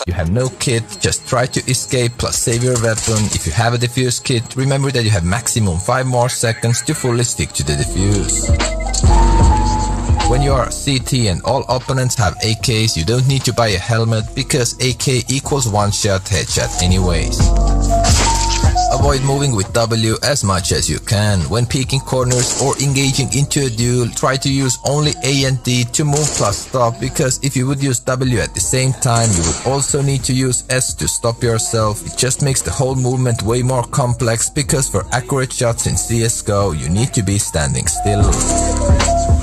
You have no kit, just try to escape plus save your weapon. If you have a defuse kit, remember that you have maximum 5 more seconds to fully stick to the defuse. When you are CT and all opponents have AKs, you don't need to buy a helmet because AK equals one shot headshot anyways. Avoid moving with W as much as you can. When peeking corners or engaging into a duel, try to use only A and D to move plus stop, because if you would use W at the same time, you would also need to use S to stop yourself. It just makes the whole movement way more complex, because for accurate shots in CSGO, you need to be standing still.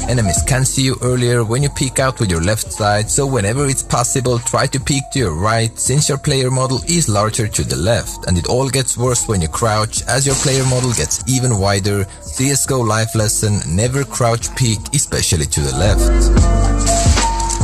Enemies can see you earlier when you peek out with your left side, so whenever it's possible, try to peek to your right, since your player model is larger to the left, and it all gets worse when you crouch, as your player model gets even wider. CSGO life lesson: never crouch peek, especially to the left.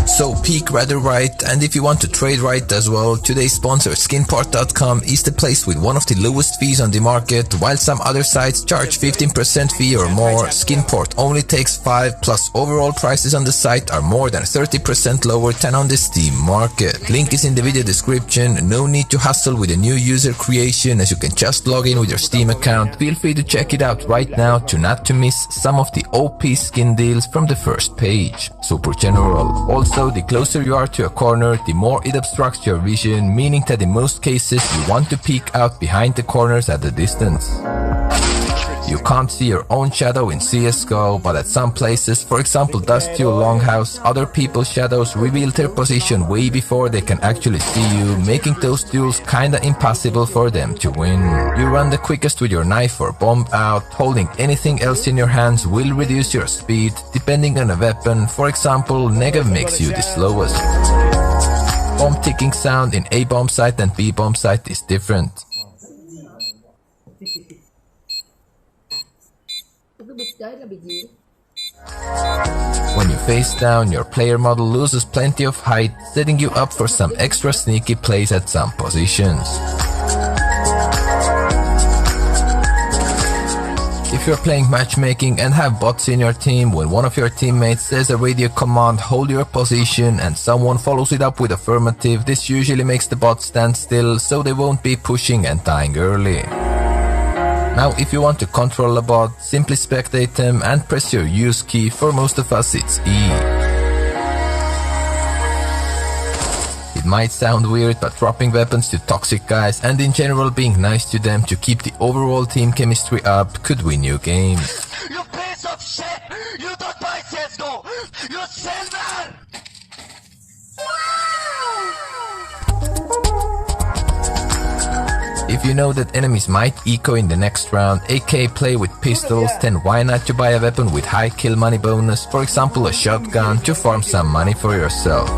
So peek rather right, and if you want to trade right as well, today's sponsor skinport.com is the place with one of the lowest fees on the market. While some other sites charge 15% fee or more, Skinport only takes 5, plus overall prices on the site are more than 30% lower than on the Steam market. Link is in the video description. No need to hustle with a new user creation, as you can just log in with your Steam account. Feel free to check it out right now not to miss some of the OP skin deals from the first page. Super general. Also, the closer you are to a corner, the more it obstructs your vision, meaning that in most cases you want to peek out behind the corners at a distance. You can't see your own shadow in CSGO, but at some places, for example Dust 2 Longhouse, other people's shadows reveal their position way before they can actually see you, making those duels kinda impossible for them to win. You run the quickest with your knife or bomb out. Holding anything else in your hands will reduce your speed, depending on a weapon. For example, Negav makes you the slowest. Bomb ticking sound in A bomb site and B bomb site is different. When you face down, your player model loses plenty of height, setting you up for some extra sneaky plays at some positions. If you're playing matchmaking and have bots in your team, when one of your teammates says a radio command, hold your position, and someone follows it up with affirmative, this usually makes the bot stand still, so they won't be pushing and dying early. Now, if you want to control a bot, simply spectate them and press your use key. For most of us, it's E. It might sound weird, but dropping weapons to toxic guys and in general being nice to them to keep the overall team chemistry up could win you games. You piece of shit! You don't buy Csgo! You silver! If you know that enemies might eco in the next round, aka play with pistols, then why not to buy a weapon with high kill money bonus, for example a shotgun, to farm some money for yourself.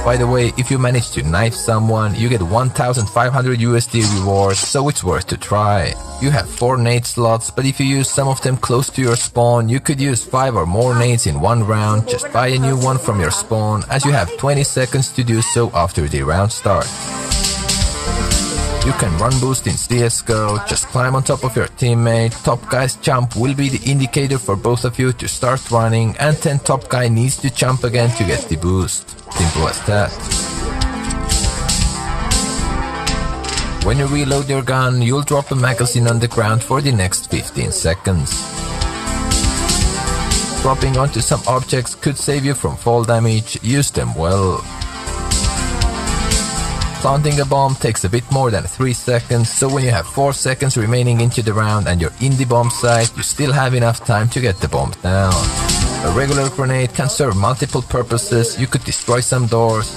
By the way, if you manage to knife someone, you get 1500 USD reward, so it's worth to try. You have 4 nade slots, but if you use some of them close to your spawn, you could use 5 or more nades in one round. Just buy a new one from your spawn, as you have 20 seconds to do so after the round starts. You can run boost in CSGO, just climb on top of your teammate. Top guy's jump will be the indicator for both of you to start running, and then top guy needs to jump again to get the boost. Simple as that. When you reload your gun, you'll drop a magazine on the ground for the next 15 seconds. Dropping onto some objects could save you from fall damage. Use them well. Planting a bomb takes a bit more than 3 seconds, so when you have 4 seconds remaining into the round and you're in the bomb site, you still have enough time to get the bomb down. A regular grenade can serve multiple purposes. You could destroy some doors,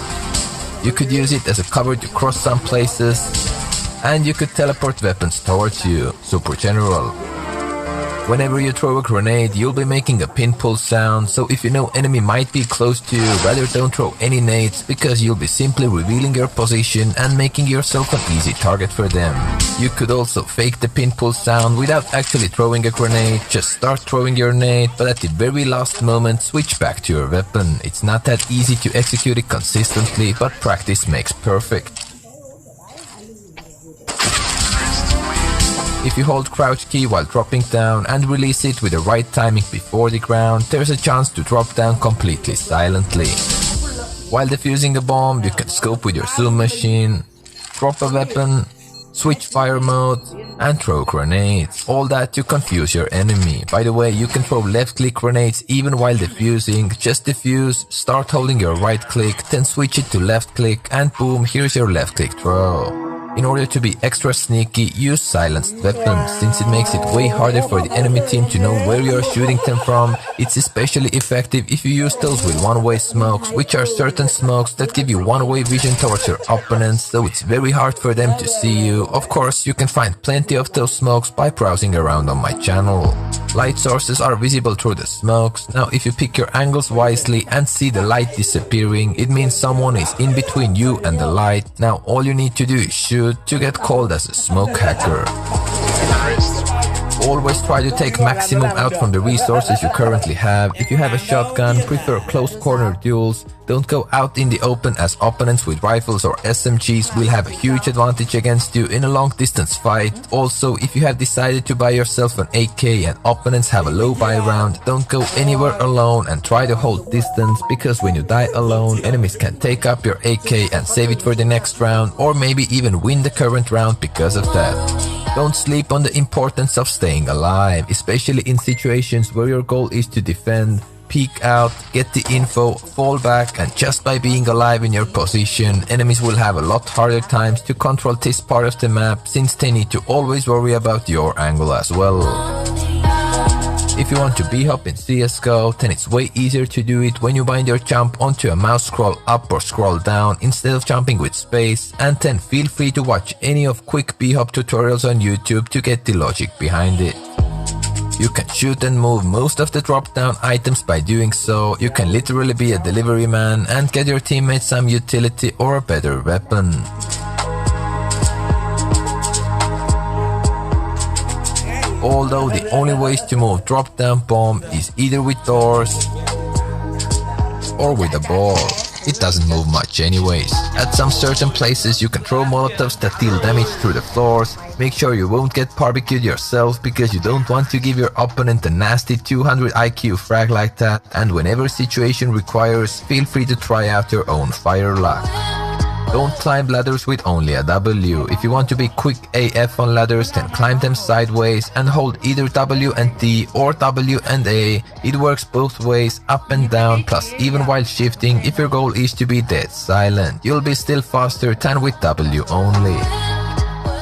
you could use it as a cover to cross some places, and you could teleport weapons towards you. Super general. Whenever you throw a grenade, you'll be making a pinpull sound, so if you know enemy might be close to you, rather don't throw any nades, because you'll be simply revealing your position and making yourself an easy target for them. You could also fake the pinpull sound without actually throwing a grenade. Just start throwing your nade, but at the very last moment switch back to your weapon. It's not that easy to execute it consistently, but practice makes perfect. If you hold crouch key while dropping down and release it with the right timing before the ground, there's a chance to drop down completely silently. While defusing a bomb, you can scope with your zoom machine, drop a weapon, switch fire mode, and throw grenades. All that to confuse your enemy. By the way, you can throw left click grenades even while defusing. Just defuse, start holding your right click, then switch it to left click, and boom, here's your left click throw. In order to be extra sneaky, use silenced weapons. Since it makes it way harder for the enemy team to know where you are shooting them from, it's especially effective if you use those with one-way smokes, which are certain smokes that give you one-way vision towards your opponents, so it's very hard for them to see you. Of course, you can find plenty of those smokes by browsing around on my channel. Light sources are visible through the smokes. Now if you pick your angles wisely and see the light disappearing, it means someone is in between you and the light. Now all you need to do is shoot to get called as a smoke hacker. Always try to take maximum out from the resources you currently have. If you have a shotgun, prefer close corner duels. Don't go out in the open, as opponents with rifles or SMGs will have a huge advantage against you in a long distance fight. Also, if you have decided to buy yourself an AK and opponents have a low buy round, don't go anywhere alone and try to hold distance, because when you die alone, enemies can take up your AK and save it for the next round, or maybe even win the current round because of that. Don't sleep on the importance of staying alive, especially in situations where your goal is to defend. Peek out, get the info, fall back, and just by being alive in your position, enemies will have a lot harder times to control this part of the map, since they need to always worry about your angle as well. If you want to b-hop in Csgo, then it's way easier to do it when you bind your jump onto a mouse scroll up or scroll down instead of jumping with space, and then feel free to watch any of quick b-hop tutorials on YouTube to get the logic behind it. You can shoot and move most of the drop-down items by doing so. You can literally be a delivery man and get your teammates some utility or a better weapon. Although the only ways to move drop-down bomb is either with doors or with a ball. It doesn't move much anyways. At some certain places you can throw molotovs that deal damage through the floors. Make sure you won't get barbecued yourself, because you don't want to give your opponent a nasty 200 IQ frag like that, and whenever situation requires, feel free to try out your own fire luck. Don't climb ladders with only a W. If you want to be quick AF on ladders, then climb them sideways and hold either W and D or W and A. It works both ways, up and down, plus even while shifting. If your goal is to be dead silent, you'll be still faster than with W only.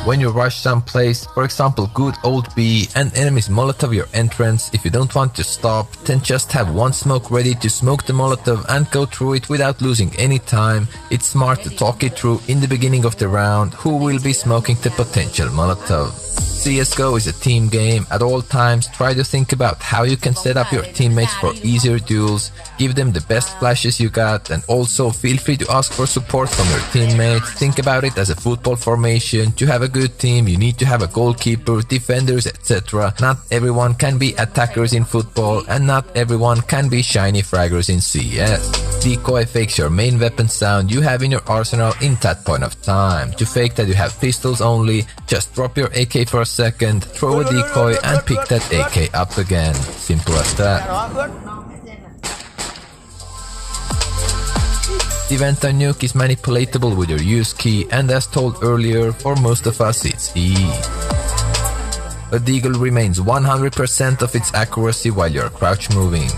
When you rush someplace, for example good old B, and enemies molotov your entrance, if you don't want to stop, then just have one smoke ready to smoke the molotov and go through it without losing any time. It's smart to talk it through in the beginning of the round who will be smoking the potential molotov. Csgo is a team game. At all times, try to think about how you can set up your teammates for easier duels, give them the best flashes you got, and also feel free to ask for support from your teammates. Think about it as a football formation. To have a good team, you need to have a goalkeeper, defenders, etc. Not everyone can be attackers in football, and not everyone can be shiny fraggers in CS. Decoy fakes your main weapon sound you have in your arsenal in that point of time. To fake that you have pistols only, just drop your AK for a second, throw a decoy, and pick that AK up again. Simple as that. The Venta nuke is manipulatable with your use key, and as told earlier, for most of us it's E. A deagle remains 100% of its accuracy while you're crouch moving.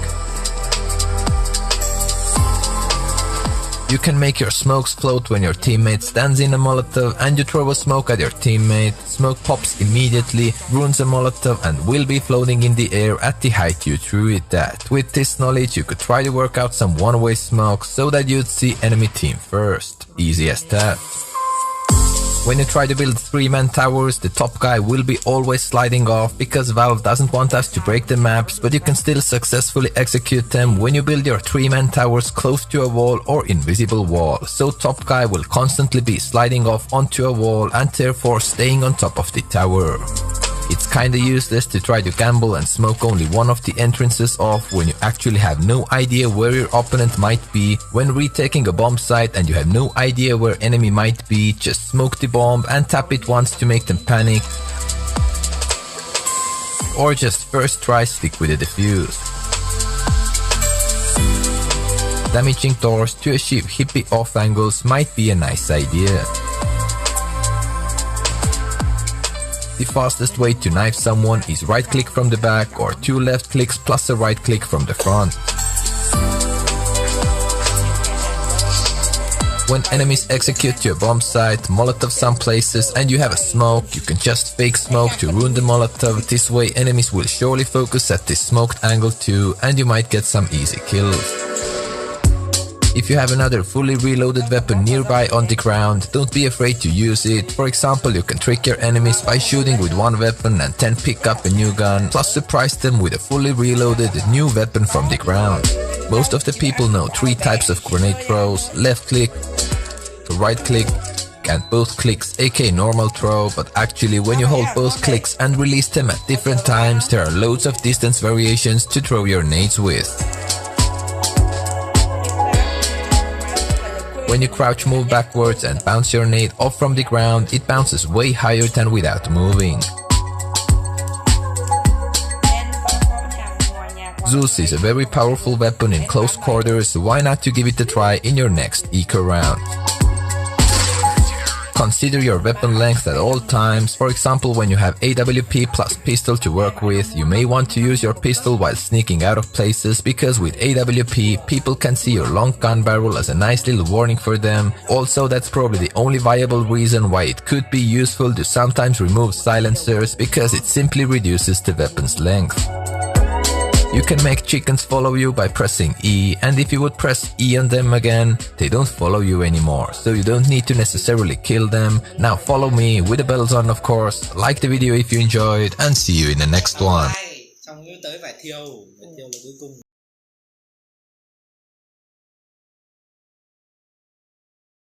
You can make your smokes float when your teammate stands in a molotov and you throw a smoke at your teammate. Smoke pops immediately, ruins a molotov, and will be floating in the air at the height you threw it at. With this knowledge, you could try to work out some one-way smokes so that you'd see enemy team first. Easy as that. When you try to build 3-man towers, the top guy will be always sliding off because Valve doesn't want us to break the maps, but you can still successfully execute them when you build your 3-man towers close to a wall or invisible wall, so top guy will constantly be sliding off onto a wall and therefore staying on top of the tower. It's kinda useless to try to gamble and smoke only one of the entrances off when you actually have no idea where your opponent might be. When retaking a bomb site and you have no idea where enemy might be, just smoke the bomb and tap it once to make them panic. Or just first try stick with the defuse. damaging doors to achieve hippie off angles might be a nice idea. The fastest way to knife someone is right click from the back or 2 left clicks plus a right click from the front. When enemies execute to a bomb site, Molotov some places and you have a smoke, you can just fake smoke to ruin the Molotov. This way enemies will surely focus at this smoked angle too and you might get some easy kills. If you have another fully reloaded weapon nearby on the ground, don't be afraid to use it. For example, you can trick your enemies by shooting with one weapon and then pick up a new gun, plus surprise them with a fully reloaded new weapon from the ground. Most of the people know 3 types of grenade throws: left click, right click, and both clicks, aka normal throw, but actually when you hold both clicks and release them at different times, there are loads of distance variations to throw your nades with. When you crouch move backwards and bounce your nade off from the ground, it bounces way higher than without moving. Zeus is a very powerful weapon in close quarters, so why not to give it a try in your next eco round. Consider your weapon length at all times. For example, when you have AWP plus pistol to work with, you may want to use your pistol while sneaking out of places, because with AWP, people can see your long gun barrel as a nice little warning for them. Also, that's probably the only viable reason why it could be useful to sometimes remove silencers, because it simply reduces the weapon's length. You can make chickens follow you by pressing E, and if you would press E on them again, they don't follow you anymore, so you don't need to necessarily kill them. Now follow me, with the bells on of course, like the video if you enjoyed, and see you in the next one. Xong tới phải thiêu là cuối cùng.